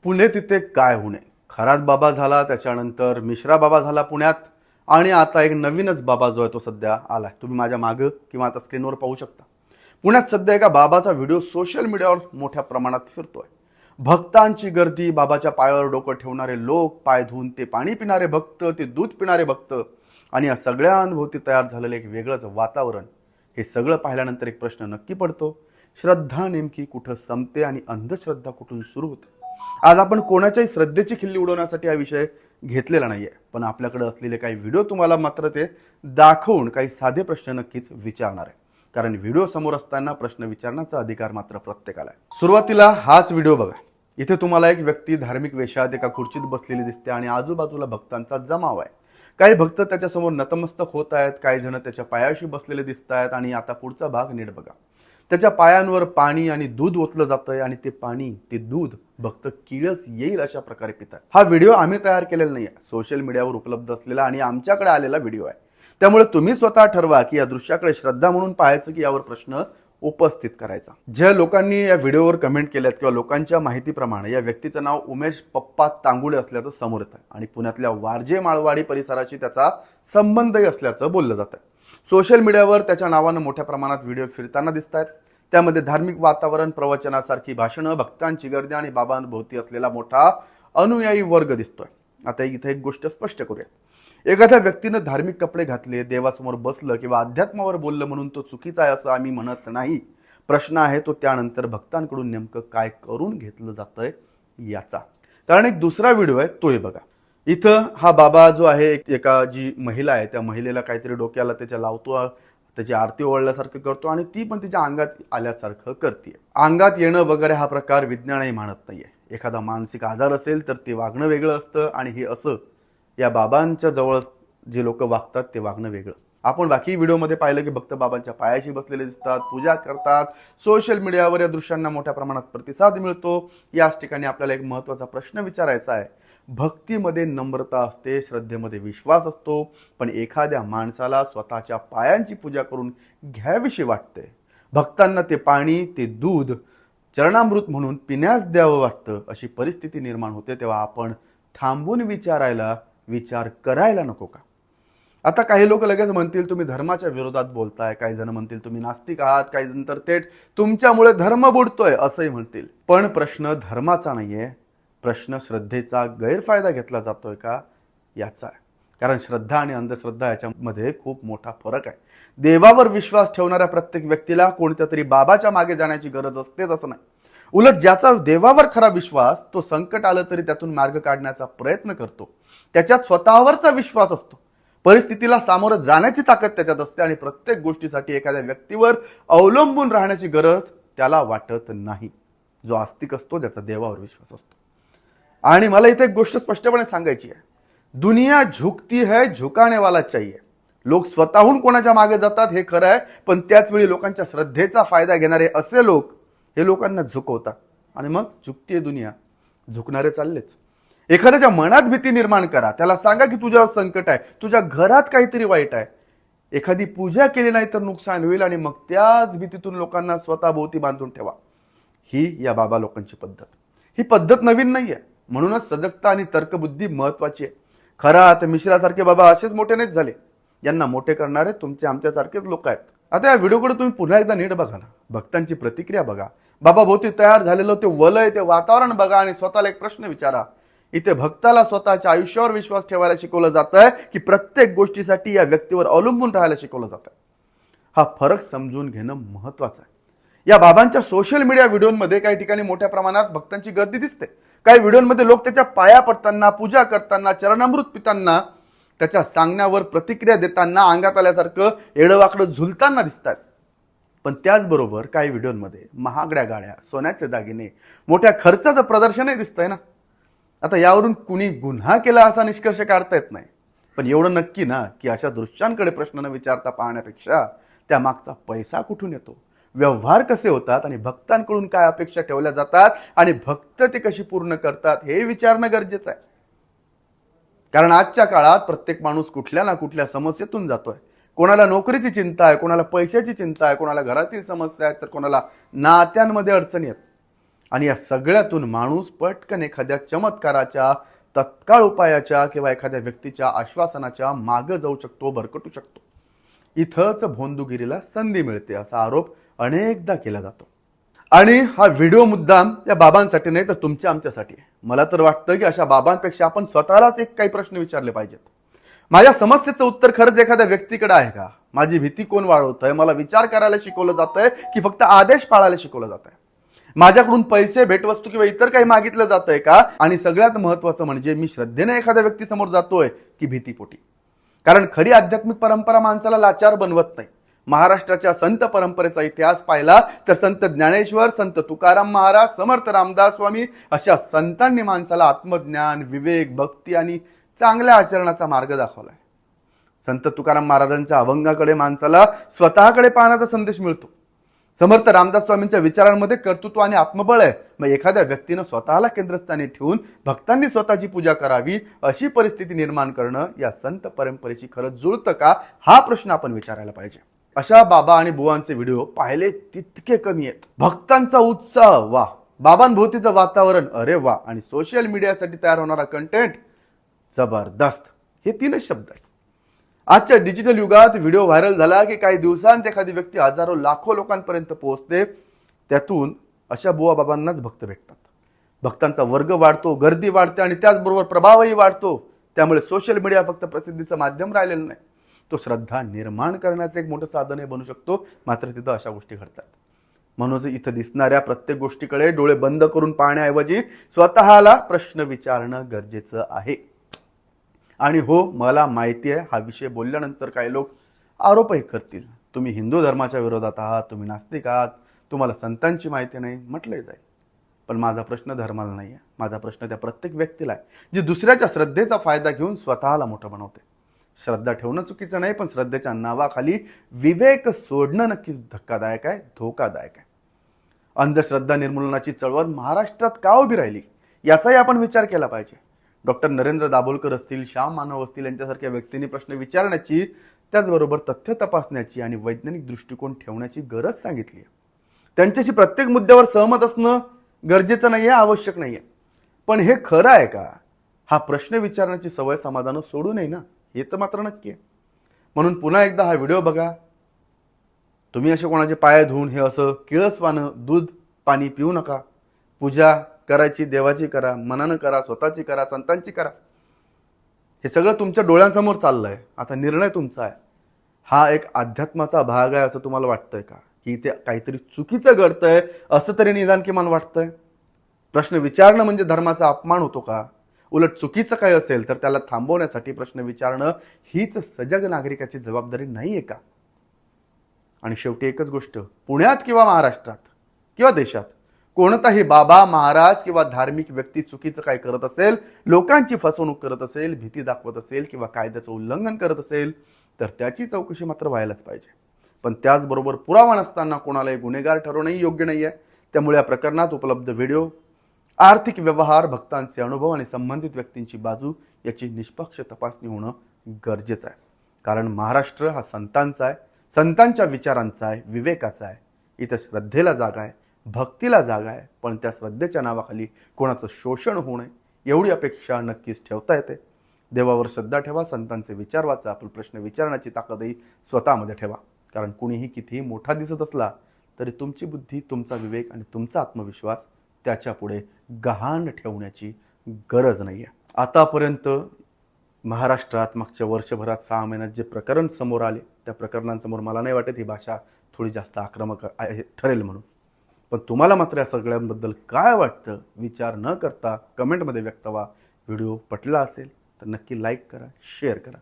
पुणे तिथे काय होणे, खरात बाबा झाला, त्याच्यानंतर मिश्रा बाबा झाला पुण्यात, आणि आता एक नवीनच बाबा जो आहे तो सध्या आलाय. तुम्ही माझ्या मागं किंवा आता स्क्रीनवर पाहू शकता. पुण्यात सध्या एका बाबाचा व्हिडिओ सोशल मीडियावर मोठ्या प्रमाणात फिरतोय. भक्तांची गर्दी, बाबाच्या पायावर डोकं ठेवणारे लोक, पाय धुवून ते पाणी पिणारे भक्त, ते दूध पिणारे भक्त, आणि या सगळ्यांभोवती तयार झालेलं एक वेगळंच वातावरण. हे सगळं पाहिल्यानंतर एक प्रश्न नक्की पडतो, श्रद्धा नेमकी कुठं संपते आणि अंधश्रद्धा कुठून सुरू होते? आज आपण कोणाच्याही श्रद्धेची खिल्ली उडवण्यासाठी हा विषय घेतलेला नाहीये, पण आपल्याकडे असलेले काही व्हिडिओ तुम्हाला मात्र ते दाखवून काही साधे प्रश्न नक्कीच विचारणार आहे. कारण व्हिडिओ समोर असताना प्रश्न विचारण्याचा अधिकार मात्र प्रत्येकाला आहे. सुरुवातीला हाच व्हिडिओ बघा. इथे तुम्हाला एक व्यक्ती धार्मिक वेशात एका खुर्चीत बसलेली दिसते आणि आजूबाजूला भक्तांचा जमाव आहे. काही भक्त त्याच्यासमोर नतमस्तक होत आहेत, काही जण त्याच्या पायाशी बसलेले दिसत आहेत. आणि आता पुढचा भाग नीट बघा. त्याच्या पायांवर पाणी आणि दूध ओतलं जातंय आणि ते पाणी, ते दूध भक्त किळस येईल अशा प्रकारे पितात. हा व्हिडिओ आम्ही तयार केलेला नाहीये, सोशल मीडियावर उपलब्ध असलेला आणि आमच्याकडे आलेला व्हिडिओ आहे. त्यामुळे तुम्ही स्वतः ठरवा की या दृश्याकडे श्रद्धा म्हणून पाहायचं की यावर प्रश्न उपस्थित करायचा. ज्या लोकांनी या व्हिडिओवर कमेंट केल्यात किंवा लोकांच्या माहितीप्रमाणे या व्यक्तीचं नाव उमेश पप्पा तांगुळे असल्याचं समोर येत आहे आणि पुण्यातल्या वारजे माळवाडी परिसराशी त्याचा संबंधही असल्याचं बोललं जातं. सोशल मीडियावर त्याच्या नावानं मोठ्या प्रमाणात व्हिडिओ फिरताना दिसत आहेत. त्यामध्ये धार्मिक वातावरण, प्रवचनासारखी भाषणं, भक्तांची गर्दी आणि बाबांभोवती असलेला मोठा अनुयायी वर्ग दिसतोय. आता इथे एक गोष्ट स्पष्ट करूया. एखाद्या व्यक्तीनं धार्मिक कपडे घातले, देवासमोर बसलं किंवा अध्यात्मावर बोललं म्हणून तो चुकीचा आहे असं आम्ही म्हणत नाही. प्रश्न आहे तो त्यानंतर भक्तांकडून नेमकं काय करून घेतलं जातंय याचा. कारण एक दुसरा व्हिडिओ आहे तोही बघा. इथं हा बाबा जो आहे, एका जी महिला आहे त्या महिलेला काहीतरी डोक्याला त्याच्या लावतो, त्याची आरती ओवाळल्यासारखं करतो आणि ती पण तिच्या अंगात आल्यासारखं करते. अंगात येणं वगैरे हा प्रकार विज्ञानही मानत नाहीये. एखादा मानसिक आजार असेल तर ते वागणं वेगळं असतं आणि हे असं या बाबांच्या जवळ जे लोक वागतात ते वागणं वेगळं. आपण बाकी व्हिडिओमध्ये पाहिलं की भक्त बाबांच्या पायाशी बसलेले दिसतात, पूजा करतात. सोशल मीडियावर या दृश्यांना मोठ्या प्रमाणात प्रतिसाद मिळतो. याच ठिकाणी आपल्याला एक महत्त्वाचा प्रश्न विचारायचा आहे. भक्तीमध्ये नम्रता असते, श्रद्धेमध्ये विश्वास असतो, पण एखाद्या माणसाला स्वतःच्या पायांची पूजा करून घ्यावीशी वाटते. भक्तांना ते पाणी, ते दूध चरणामृत म्हणून पिण्यास द्यावं वाटतं. अशी परिस्थिती निर्माण होते तेव्हा आपण थांबून विचार करायला नको का? आता काही लोक लगेच म्हणतील तुम्ही धर्माच्या विरोधात बोलताय, काही जण म्हणतील तुम्ही नास्तिक आहात, काही जण तर थेट तुमच्यामुळे धर्म बुडतोय असंही म्हणतील. पण प्रश्न धर्माचा नाहीये, प्रश्न श्रद्धेचा गैरफायदा घेतला जातोय का याचा आहे. कारण श्रद्धा आणि अंधश्रद्धा याच्यामध्ये खूप मोठा फरक आहे. देवावर विश्वास ठेवणाऱ्या प्रत्येक व्यक्तीला कोणत्या तरी बाबाच्या मागे जाण्याची गरज असतेच असं नाही. उलट ज्याचा देवावर खरा विश्वास, तो संकट आलं तरी त्यातून मार्ग काढण्याचा प्रयत्न करतो. त्याच्यात स्वतःवरचा विश्वास असतो, परिस्थितीला सामोरं जाण्याची ताकद त्याच्यात असते आणि प्रत्येक गोष्टीसाठी एखाद्या व्यक्तीवर अवलंबून राहण्याची गरज त्याला वाटत नाही. जो आस्तिक असतो, ज्याचा देवावर विश्वास असतो. आणि मला इथे एक गोष्ट स्पष्टपणे सांगायची आहे. दुनिया झुकती है, झुकाने वाला चाहिए. लोक स्वतःहून कोणाच्या मागे जातात हे खरं आहे, पण त्याच वेळी लोकांच्या श्रद्धेचा फायदा घेणारे असे लोक हे लोकांना झुकवतात आणि मग झुकतीये दुनिया, झुकणारे चाललेच. एखाद्याच्या मनात भीती निर्माण करा, त्याला सांगा की तुझ्यावर संकट आहे, तुझ्या घरात काहीतरी वाईट आहे, एखादी पूजा केली नाही तर नुकसान होईल, आणि मग त्याच भीतीतून लोकांना स्वतःभोवती बांधून ठेवा. ही या बाबा लोकांची पद्धत. ही पद्धत नवीन नाहीये, म्हणूनच सजगता आणि तर्कबुद्धी महत्वाची आहे. खरात मिश्रासारखे बाबा असेच मोठे नाहीत झाले, यांना मोठे करणारे तुमचे आमच्यासारखेच लोक आहेत. आता या व्हिडिओकडे तुम्ही पुन्हा एकदा नीट बघा ना, भक्तांची प्रतिक्रिया बघा, बाबा भोवती तयार झालेलं ते वलय, ते वातावरण बघा आणि स्वतःला एक प्रश्न विचारा. इथे भक्ताला स्वतःच्या आयुष्यावर विश्वास ठेवायला शिकवलं जातंय की प्रत्येक गोष्टीसाठी या व्यक्तीवर अवलंबून राहायला शिकवलं जातंय? हा फरक समजून घेणं महत्वाचं आहे. या बाबांच्या सोशल मीडिया व्हिडिओमध्ये काही ठिकाणी मोठ्या प्रमाणात भक्तांची गर्दी दिसते. काही व्हिडिओमध्ये लोक त्याच्या पाया पडताना, पूजा करताना, चरणामृत पिताना, त्याच्या सांगण्यावर प्रतिक्रिया देताना, अंगात आल्यासारखं एडवाकडं झुलताना दिसतात. पण त्याचबरोबर काही व्हिडिओमध्ये महागड्या गाड्या, सोन्याचे दागिने, मोठ्या खर्चाचं प्रदर्शनही दिसतंय ना. आता यावरून कुणी गुन्हा केला असा निष्कर्ष काढता येत नाही, पण एवढं नक्की ना की अशा दृश्यांकडे प्रश्न न विचारता पाहण्यापेक्षा त्या मागचा पैसा कुठून येतो, व्यवहार कसे होतात आणि भक्तांकडून काय अपेक्षा ठेवल्या जातात आणि भक्त ते कशी पूर्ण करतात हे विचारणं गरजेचं आहे. कारण आजच्या काळात प्रत्येक माणूस कुठल्या ना कुठल्या समस्येतून जातोय. कोणाला नोकरीची चिंता आहे, कोणाला पैशाची चिंता आहे, कोणाला घरातील समस्या आहेत, तर कोणाला नात्यांमध्ये अडचणी आहेत. आणि या सगळ्यातून माणूस पटकन एखाद्या चमत्काराच्या, तत्काळ उपायाच्या किंवा एखाद्या व्यक्तीच्या आश्वासनाच्या मागे जाऊ शकतो, भरकटू शकतो. इथंच भोंदूगिरीला संधी मिळते असा आरोप अनेकदा केला जातो. आणि हा व्हिडिओ मुद्दाम या बाबांसाठी नाही तर तुमच्या आमच्यासाठी आहे. मला तर वाटतं की अशा बाबांपेक्षा आपण स्वतःलाच एक काही प्रश्न विचारले पाहिजेत. माझ्या समस्येचं उत्तर खरंच एखाद्या व्यक्तीकडे आहे का? माझी भीती कोण वाढवतंय? मला विचार करायला शिकवलं जातंय की फक्त आदेश पाळायला शिकवलं जातंय? माझ्याकडून पैसे, भेटवस्तू किंवा इतर काही मागितलं जातंय का? आणि सगळ्यात महत्वाचं म्हणजे मी श्रद्धेने एखाद्या व्यक्तीसमोर जातोय की भीतीपोटी? कारण खरी आध्यात्मिक परंपरा माणसाला लाचार बनवत नाही. महाराष्ट्राच्या संत परंपरेचा इतिहास पाहिला तर संत ज्ञानेश्वर, संत तुकाराम महाराज, समर्थ रामदास स्वामी अशा संतांनी माणसाला आत्मज्ञान, विवेक, भक्ती आणि चांगल्या आचरणाचा मार्ग दाखवलाय. संत तुकाराम महाराजांच्या अभंगाकडे माणसाला स्वतःकडे पाहण्याचा संदेश मिळतो. समर्थ रामदास स्वामींच्या विचारांमध्ये कर्तृत्व आणि आत्मबळ आहे. मग एखाद्या व्यक्तीनं स्वतःला केंद्रस्थानी ठेवून भक्तांनी स्वतःची पूजा करावी अशी परिस्थिती निर्माण करणं या संत परंपरेची खरंच जुळतं का, हा प्रश्न आपण विचारायला पाहिजे. अशा बाबा आणि बुवांचे व्हिडिओ पाहिले तितके कमी आहेत. भक्तांचा उत्साह वा, बाबांभोवतीचं वातावरण अरे वा, आणि सोशल मीडियासाठी तयार होणारा कंटेंट जबरदस्त, हे तीनच शब्द आहेत. आजच्या डिजिटल युगात व्हिडिओ व्हायरल झाला की काही दिवसांत एखादी व्यक्ती हजारो लाखो लोकांपर्यंत पोहोचते. त्यातून अशा बुवा बाबांनाच भक्त भेटतात. भक्तांचा वर्ग वाढतो, गर्दी वाढते आणि त्याचबरोबर प्रभावही वाढतो. त्यामुळे सोशल मीडिया फक्त प्रसिद्धीचं माध्यम राहिलेलं नाही, तो श्रद्धा निर्माण करण्याचं एक मोठं साधनही बनू शकतो. मात्र तिथं अशा गोष्टी घडतात. म्हणून इथं दिसणाऱ्या प्रत्येक गोष्टीकडे डोळे बंद करून पाहण्याऐवजी स्वतःला प्रश्न विचारणं गरजेचं आहे. आणि हो, मला माहिती आहे हा विषय बोलल्यानंतर काही लोक आरोपही करतील, तुम्ही हिंदू धर्माच्या विरोधात आहात, तुम्ही नास्तिक आहात, तुम्हाला संतांची माहिती नाही, म्हटलंही जाईल. पण माझा प्रश्न धर्माला नाही आहे, माझा प्रश्न त्या प्रत्येक व्यक्तीला आहे जी दुसऱ्याच्या श्रद्धेचा फायदा घेऊन स्वतःला मोठं बनवते. श्रद्धा ठेवणं चुकीचं नाही, पण श्रद्धेच्या नावाखाली विवेक सोडणं नक्कीच धक्कादायक आहे, धोकादायक आहे. अंधश्रद्धा निर्मूलनाची चळवळ महाराष्ट्रात का उभी राहिली याचाही आपण विचार केला पाहिजे. डॉक्टर नरेंद्र दाभोलकर असतील, श्याम मानव असतील यांच्यासारख्या व्यक्तींनी प्रश्न विचारण्याची, त्याचबरोबर तथ्य तपासण्याची आणि वैज्ञानिक दृष्टिकोन ठेवण्याची गरज सांगितली आहे. त्यांच्याशी प्रत्येक मुद्द्यावर सहमत असणं गरजेचं नाहीये, आवश्यक नाहीये. पण हे खरं आहे का, हा प्रश्न विचारण्याची सवय समाजानं सोडू नये ना, हे तर मात्र नक्की आहे. म्हणून पुन्हा एकदा हा व्हिडिओ बघा. तुम्ही असे कोणाचे पाय धुवून हे असं किळसवानं दूध पाणी पिऊ नका. पूजा करायची देवाची करा, मनानं करा, स्वतःची करा, संतांची करा. हे सगळं तुमच्या डोळ्यांसमोर चाललंय. आता निर्णय तुमचा आहे. हा एक अध्यात्माचा भाग आहे असं तुम्हाला वाटतंय का, की इथे काहीतरी चुकीचं घडतंय असं तरी निदान किमान वाटतंय? प्रश्न विचारणं म्हणजे धर्माचा अपमान होतो का? उलट चुकीचं काय असेल तर त्याला थांबवण्यासाठी प्रश्न विचारणं हीच सजग नागरिकाची जबाबदारी नाहीये का? आणि शेवटी एकच गोष्ट, पुण्यात किंवा महाराष्ट्रात किंवा देशात कोणताही बाबा, महाराज किंवा धार्मिक व्यक्ती चुकीचं काय करत असेल, लोकांची फसवणूक करत असेल, भीती दाखवत असेल किंवा कायद्याचं उल्लंघन करत असेल तर त्याची चौकशी मात्र व्हायलाच पाहिजे. पण त्याचबरोबर पुरावा नसताना कोणालाही गुन्हेगार ठरवणंही योग्य नाही आहे. त्यामुळे या प्रकरणात उपलब्ध व्हिडिओ, आर्थिक व्यवहार, भक्तांचे अनुभव आणि संबंधित व्यक्तींची बाजू याची निष्पक्ष तपासणी होणं गरजेचं आहे. कारण महाराष्ट्र हा संतांचा आहे, संतांच्या विचारांचा आहे, विवेकाचा आहे. इथं श्रद्धेला जागा आहे, भक्तीला जागा आहे. पण त्या श्रद्धेच्या नावाखाली कोणाचं शोषण होऊ नये एवढी अपेक्षा नक्कीच ठेवता येते. देवावर श्रद्धा ठेवा, संतांचे विचार वाचा, आपले प्रश्न विचारण्याची ताकदही स्वतःमध्ये ठेवा. कारण कुणीही कितीही मोठा दिसत असला तरी तुमची बुद्धी, तुमचा विवेक आणि तुमचा आत्मविश्वास त्याच्या पुढे गहाण ठेवण्याची गरज नाही आहे. आतापर्यंत महाराष्ट्रात मागच्या वर्षभरात 6 महिन्यात जे प्रकरण समोर आले त्या प्रकरणांसमोर मला नाही वाटत ही भाषा थोडी जास्त आक्रमक ठरेल म्हणून. पण तुम्हाला मात्र या सगळ्यांबद्दल काय वाटतं विचार न करता कमेंटमध्ये व्यक्त व्हा. व्हिडिओ पटला असेल तर नक्की लाईक करा, शेअर करा.